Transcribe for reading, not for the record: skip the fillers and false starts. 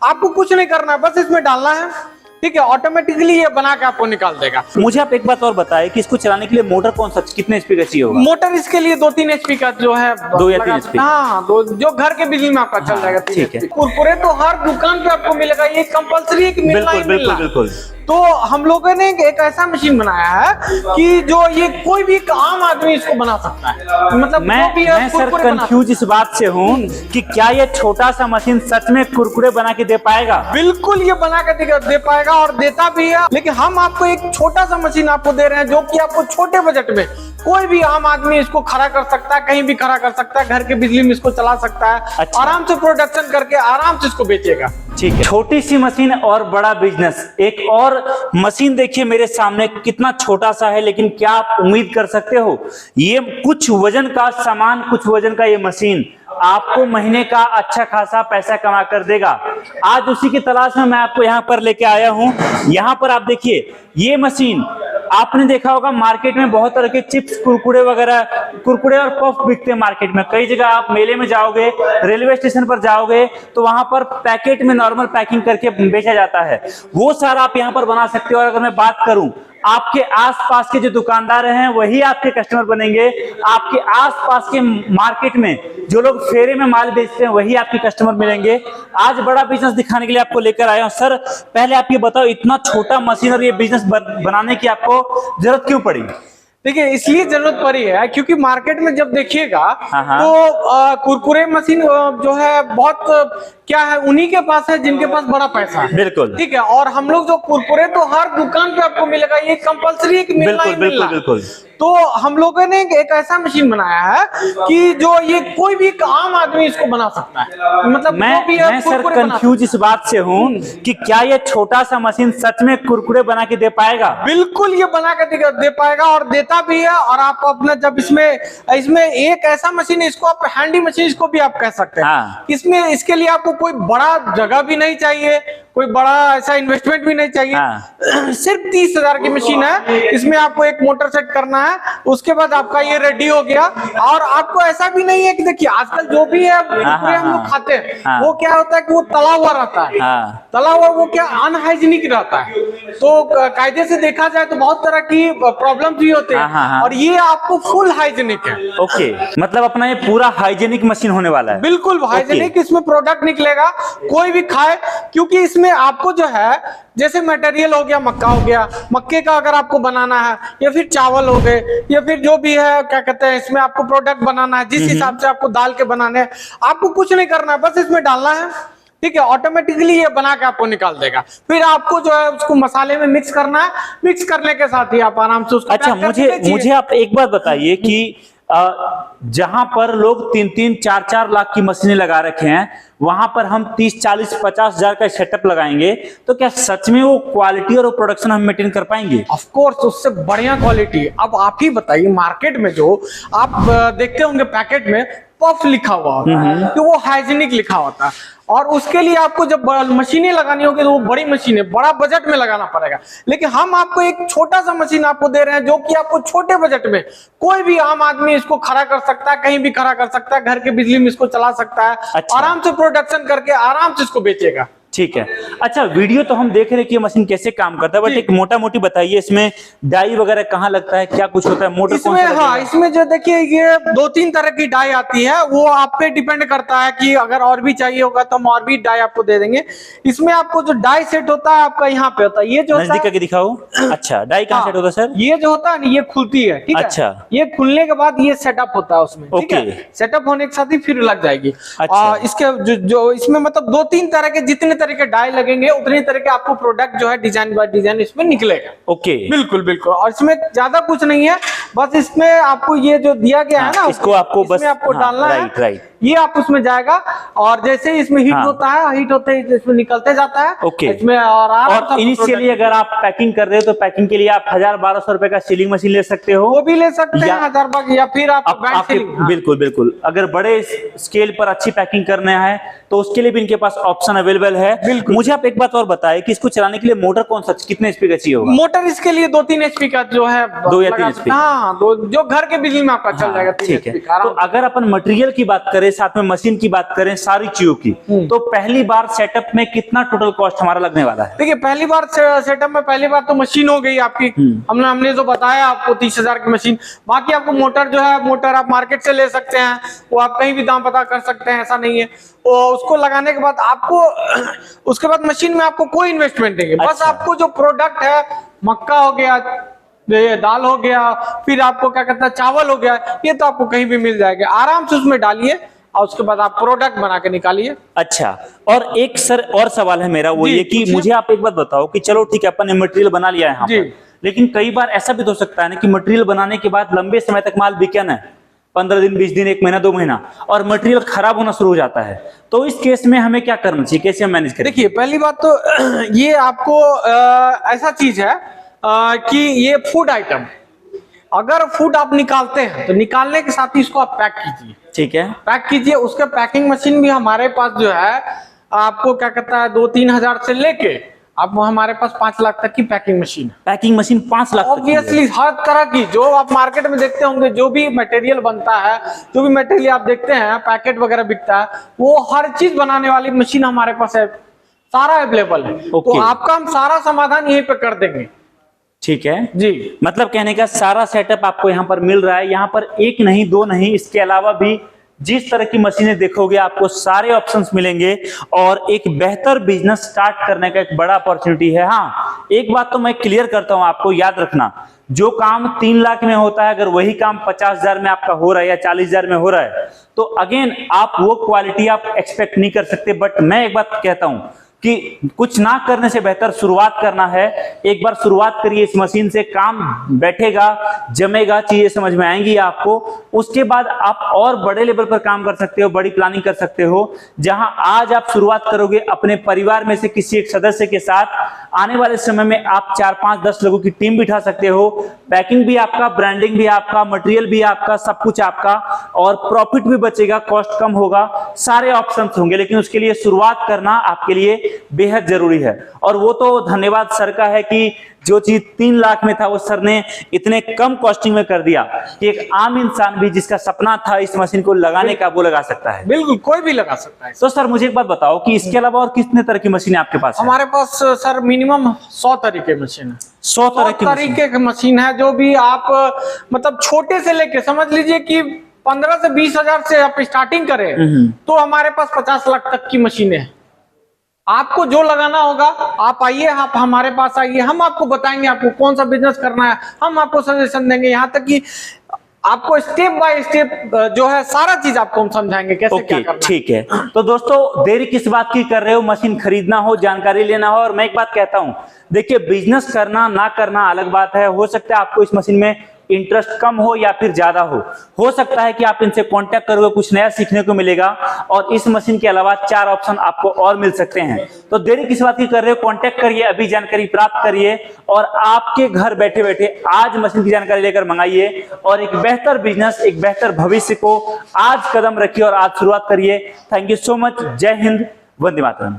आपको कुछ नहीं करना है, बस इसमें डालना है, ठीक है, ऑटोमेटिकली ये बना के आपको निकाल देगा। मुझे आप एक बात और बताएं कि इसको चलाने के लिए मोटर कौन सा, कितने एचपी का चाहिए होगा? मोटर इसके लिए 2-3 एचपी का जो है, 2 या 3 एचपी। हाँ, जो घर के बिजली में आपका चल जाएगा। ठीक है। कुरकुरे तो हर दुकान पे आपको मिलेगा, ये कंपलसरी है कि मिलना ही बिल्कुल मिलना। बिल्कुल। तो हम लोगों ने एक ऐसा मशीन बनाया है कि जो ये कोई भी आम आदमी इसको बना सकता है। मतलब मैं सर कंफ्यूज इस बात से हूँ कि क्या ये छोटा सा मशीन सच में कुरकुरे बना के दे पाएगा? बिल्कुल ये बना के दे पाएगा और देता भी है, लेकिन हम आपको एक छोटा सा मशीन आपको दे रहे हैं जो कि आपको छोटे बजट में कोई भी आम आदमी इसको खड़ा कर सकता है, कहीं भी खड़ा कर सकता है, घर के बिजली में इसको चला सकता है। अच्छा। आराम से प्रोडक्शन करके आराम से इसको बेचेगा। ठीक है, छोटी सी मशीन और बड़ा बिजनेस। एक और मशीन देखिए मेरे सामने, कितना छोटा सा है, लेकिन क्या आप उम्मीद कर सकते हो ये कुछ वजन का सामान, कुछ वजन का ये मशीन आपको महीने का अच्छा खासा पैसा कमा कर देगा। आज उसी की तलाश में मैं आपको यहाँ पर लेके आया हूँ। यहाँ पर आप देखिए ये मशीन, आपने देखा होगा मार्केट में बहुत तरह के चिप्स, कुरकुरे वगैरह, कुरकुरे और पफ बिकते हैं मार्केट में। कई जगह आप मेले में जाओगे, रेलवे स्टेशन पर जाओगे तो वहां पर पैकेट में नॉर्मल पैकिंग करके बेचा जाता है। वो सारा आप यहाँ पर बना सकते हो। और अगर मैं बात करूं, आपके आसपास के जो दुकानदार हैं वही आपके कस्टमर बनेंगे। आपके आसपास के मार्केट में जो लोग फेरे में माल बेचते हैं वही आपके कस्टमर मिलेंगे। आज बड़ा बिजनेस दिखाने के लिए आपको लेकर आया हूं। सर पहले आप ये बताओ, इतना छोटा मशीन और ये बिजनेस बनाने की आपको जरूरत क्यों पड़ी? देखिए इसलिए जरूरत पड़ी है क्योंकि मार्केट में जब देखिएगा हाँ। तो कुरकुरे मशीन जो है बहुत क्या है, उन्हीं के पास है जिनके पास बड़ा पैसा है। बिल्कुल। ठीक है, और हम लोग जो कुरकुरे तो हर दुकान पे आपको मिलेगा, ये कंपलसरी है कि मिलना ही मिलना। बिल्कुल। तो हम लोगों ने एक ऐसा मशीन बनाया है कि जो ये कोई भी आम आदमी इसको बना सकता है। मतलब मैं सर कंफ्यूज इस बात से हूँ कि क्या ये छोटा सा मशीन सच में कुरकुरे बना के दे पाएगा? बिल्कुल ये बना के दे पाएगा और देता भी है। और आप अपना जब इसमें एक ऐसा मशीन है, इसको आप हैंडी मशीन इसको भी आप कह सकते हैं। हाँ। इसमें इसके लिए आपको कोई बड़ा जगह भी नहीं चाहिए, कोई बड़ा ऐसा इन्वेस्टमेंट भी नहीं चाहिए। हाँ। सिर्फ 30,000 की मशीन है। इसमें आपको एक मोटर सेट करना है, उसके बाद आपका ये रेडी हो गया। और आपको ऐसा भी नहीं है कि देखिए आजकल जो भी है हम लोग खाते हैं वो क्या होता है कि वो तला हुआ रहता है। तला हुआ वो क्या अनहाइजीनिक रहता है। तो कायदे से देखा जाए तो बहुत तरह की प्रॉब्लम भी होते हैं। और ये आपको फुल हाइजीनिक है। ओके, मतलब अपना ये पूरा हाइजीनिक मशीन होने वाला है। बिल्कुल हाइजीनिक इसमें प्रोडक्ट निकलेगा, कोई भी खाए। क्योंकि इसमें आपको जो है जैसे मटेरियल हो गया, मक्का हो गया, मक्के का अगर आपको बनाना है, या फिर चावल हो गए, या फिर जो भी है क्या कहते हैं, इसमें आपको प्रोडक्ट बनाना है, जिस हिसाब से आपको दाल के बनाने हैं, आपको कुछ नहीं करना है, बस इसमें डालना है, ठीक है, ऑटोमेटिकली ये बना के आपको निकाल देगा। फिर आपको जो है उसको मसाले में मिक्स करना है, मिक्स करने के साथ ही आप आराम से उसको अच्छा, मुझे आप एक बात बताइए कि जहां पर लोग 3-3, 4-4 लाख की मशीनें लगा रखे हैं, वहां पर हम 30, 40, 50 हजार का सेटअप लगाएंगे तो क्या सच में वो क्वालिटी और वो प्रोडक्शन हम मेंटेन कर पाएंगे? ऑफ कोर्स, उससे बढ़िया क्वालिटी। अब आप ही बताइए, मार्केट में जो आप देखते होंगे पैकेट में पफ लिखा हुआ होता है तो वो हाइजीनिक लिखा होता है। और उसके लिए आपको जब मशीनें लगानी होगी तो वो बड़ी मशीनें, बड़ा बजट में लगाना पड़ेगा। लेकिन हम आपको एक छोटा सा मशीन आपको दे रहे हैं जो कि आपको छोटे बजट में कोई भी आम आदमी इसको खड़ा कर सकता है, कहीं भी खड़ा कर सकता है, घर के बिजली में इसको चला सकता है। अच्छा। आराम से प्रोडक्शन करके आराम से इसको बेचेगा। ठीक है। अच्छा, वीडियो तो हम देख रहे हैं कि ये मशीन कैसे काम करता है, बट एक मोटा मोटी बताइए इसमें डाई वगैरह कहाँ लगता है, क्या कुछ होता है, मोटर इसमें? हाँ, इसमें जो देखिए ये 2-3 तरह की डाई आती है, वो आप पे डिपेंड करता है कि अगर और भी चाहिए होगा तो हम और भी डाई आपको दे देंगे। इसमें आपको जो डाई सेट होता है आपका यहाँ पे होता है, ये जो नजदीक करके दिखाओ। अच्छा, डाई कहाँ सेट होता है सर? ये जो होता है ना, ये खुलती है, ठीक है। अच्छा। ये खुलने के बाद ये सेटअप होता है उसमें, ठीक है। सेटअप होने के साथ ही फिर लग जाएगी। अच्छा। इसके जो इसमें मतलब 2-3 तरह के, जितने तरह के डाई लगेंगे उतने तरह के आपको प्रोडक्ट जो है डिजाइन बाय डिजाइन इसमें निकलेगा। ओके, बिल्कुल बिल्कुल। और इसमें ज्यादा कुछ नहीं है, बस इसमें आपको ये जो दिया गया है ना, इसको आपको बस आपको डालना है। राइट। ये आप उसमें जाएगा और जैसे ही इसमें हीट होता है, हीट होते ही इसमें निकलते जाता है। ओके। इसमें और इनिशियली अगर आप पैकिंग कर रहे हो तो पैकिंग के लिए आप 1000-1200 रुपए का सीलिंग मशीन ले सकते हो, वो भी ले सकते हैं 1000 रुपए, या फिर आप बिल्कुल। अगर बड़े स्केल पर अच्छी पैकिंग करना है तो उसके लिए भी इनके पास ऑप्शन अवेलेबल है। मुझे आप एक बात और बताएं कि इसको चलाने के लिए मोटर कौन सा, कितने एचपी का चाहिए होगा? मोटर इसके लिए 2-3 एचपी का जो है, 2 या 3 एचपी। हाँ, जो घर के बिजली में आपका चल जाएगा। ठीक है। तो अगर अपन मटेरियल की बात करें चले, साथ में मशीन की बात करें, सारी चीजों की, तो पहली बार सेटअप में कितना टोटल कॉस्ट हमारा लगने वाला है? देखिए पहली बार सेटअप में पहली बार तो मशीन हो गई आपकी, हमने जो बताया आपको 30,000 की मशीन। बाकी आपको मोटर जो है, मोटर आप मार्केट से ले सकते हैं, वो आप कहीं भी दाम पता कर सकते हैं, ऐसा नहीं है। और उसको लगाने के बाद आपको उसके बाद मशीन में आपको कोई इन्वेस्टमेंट नहीं है। बस अच्छा। आपको जो प्रोडक्ट है, मक्का हो गया, ये दाल हो गया, फिर आपको क्या कहता है चावल हो गया, ये तो आपको कहीं भी मिल जाएगा। आराम से उसमें डालिए और उसके बाद आप प्रोडक्ट बना के निकालिए। अच्छा, और एक सर और सवाल है मेरा, वो जी, ये कि पूछिए। मुझे आप एक बात बताओ कि चलो ठीक है, अपन ने मटेरियल बना लिया है यहाँ जी। पर, लेकिन कई बार ऐसा भी तो हो सकता है ना कि मटेरियल बनाने के बाद लंबे समय तक माल बिके ना, 15 दिन, 20 दिन, 1 महीना, 2 महीना, और मटेरियल खराब होना शुरू हो जाता है, तो इस केस में हमें क्या करना चाहिए, कैसे हम मैनेज करें? देखिए पहली बात तो ये आपको ऐसा चीज है कि ये फूड आइटम, अगर फूड आप निकालते हैं तो निकालने के साथ ही इसको आप पैक कीजिए। ठीक है। पैक कीजिए, उसका पैकिंग मशीन भी हमारे पास जो है, आपको क्या कहता है 2-3 हजार से लेके आप हमारे पास 5 लाख तक की पैकिंग मशीन है। पैकिंग मशीन 5 लाख तक की है। ऑब्वियसली हर तरह की जो आप मार्केट में देखते होंगे, जो भी मटेरियल बनता है, जो भी मटेरियल आप देखते हैं, पैकेट वगैरह बिकता है, वो हर चीज बनाने वाली मशीन हमारे पास है, सारा अवेलेबल है। तो आपका हम सारा समाधान यहीं पे कर देंगे। ठीक है जी, मतलब कहने का सारा सेटअप आपको यहाँ पर मिल रहा है। यहाँ पर एक नहीं, दो नहीं, इसके अलावा भी जिस तरह की मशीनें देखोगे आपको सारे ऑप्शंस मिलेंगे, और एक बेहतर बिजनेस स्टार्ट करने का एक बड़ा अपॉर्चुनिटी है। हाँ, एक बात तो मैं क्लियर करता हूं, आपको याद रखना, जो काम 3 लाख में होता है, अगर वही काम 50,000 में आपका हो रहा है या 40,000 में हो रहा है, तो अगेन आप वो क्वालिटी आप एक्सपेक्ट नहीं कर सकते। बट मैं एक बात कहता हूं कि कुछ ना करने से बेहतर शुरुआत करना है। एक बार शुरुआत करिए इस मशीन से, काम बैठेगा, जमेगा, चीजें समझ में आएंगी आपको। उसके बाद आप और बड़े लेवल पर काम कर सकते हो, बड़ी प्लानिंग कर सकते हो। जहां आज आप शुरुआत करोगे अपने परिवार में से किसी एक सदस्य के साथ, आने वाले समय में आप 4, 5, 10 लोगों की टीम बिठा सकते हो। पैकिंग भी आपका, ब्रांडिंग भी आपका, मटेरियल भी आपका, सब कुछ आपका, और प्रॉफिट भी बचेगा, कॉस्ट कम होगा, सारे ऑप्शंस होंगे। लेकिन उसके लिए शुरुआत करना आपके लिए बेहद जरूरी है। और वो तो धन्यवाद सर का है कि जो चीज 3 लाख में था वो सर ने इतने कम कॉस्टिंग में कर दिया कि एक आम इंसान भी जिसका सपना था इस मशीन को लगाने का, वो लगा सकता है। बिल्कुल, कोई भी लगा सकता है। तो सर मुझे एक बात बताओ कि इसके अलावा और कितने तरह की मशीन आपके पास है? हमारे पास सर मिनिमम 100 तरीके मशीन है। 100 तरह की मशीन। तरीके की मशीन है, जो भी आप मतलब छोटे से लेके समझ लीजिए कि 15 से 20 हजार से आप स्टार्टिंग करें, तो हमारे पास 50 लाख तक की मशीनें हैं। आपको जो लगाना होगा आप आइए, आप हमारे पास आइए, हम आपको बताएंगे आपको कौन सा बिजनेस करना है, हम आपको सजेशन देंगे। यहाँ तक कि आपको स्टेप बाय स्टेप जो है सारा चीज आपको हम समझाएंगे कैसे क्या करना है। ठीक है। तो दोस्तों देरी किस बात की कर रहे हो, मशीन खरीदना हो, जानकारी लेना हो। और मैं एक बात कहता हूं, देखिए बिजनेस करना ना करना अलग बात है। हो सकता है आपको इस मशीन में इंटरेस्ट कम हो या फिर ज्यादा हो सकता है कि आप इनसे कांटेक्ट करोगे, कुछ नया सीखने को मिलेगा, और इस मशीन के अलावा 4 ऑप्शन आपको और मिल सकते हैं। तो देरी किस बात की कर रहे हो, कांटेक्ट करिए, अभी जानकारी प्राप्त करिए, और आपके घर बैठे बैठे आज मशीन की जानकारी लेकर मंगाइए, और एक बेहतर बिजनेस, एक बेहतर भविष्य को आज कदम रखिए और आज शुरुआत करिए। Thank you so much. जय हिंद, वंदे मातरम।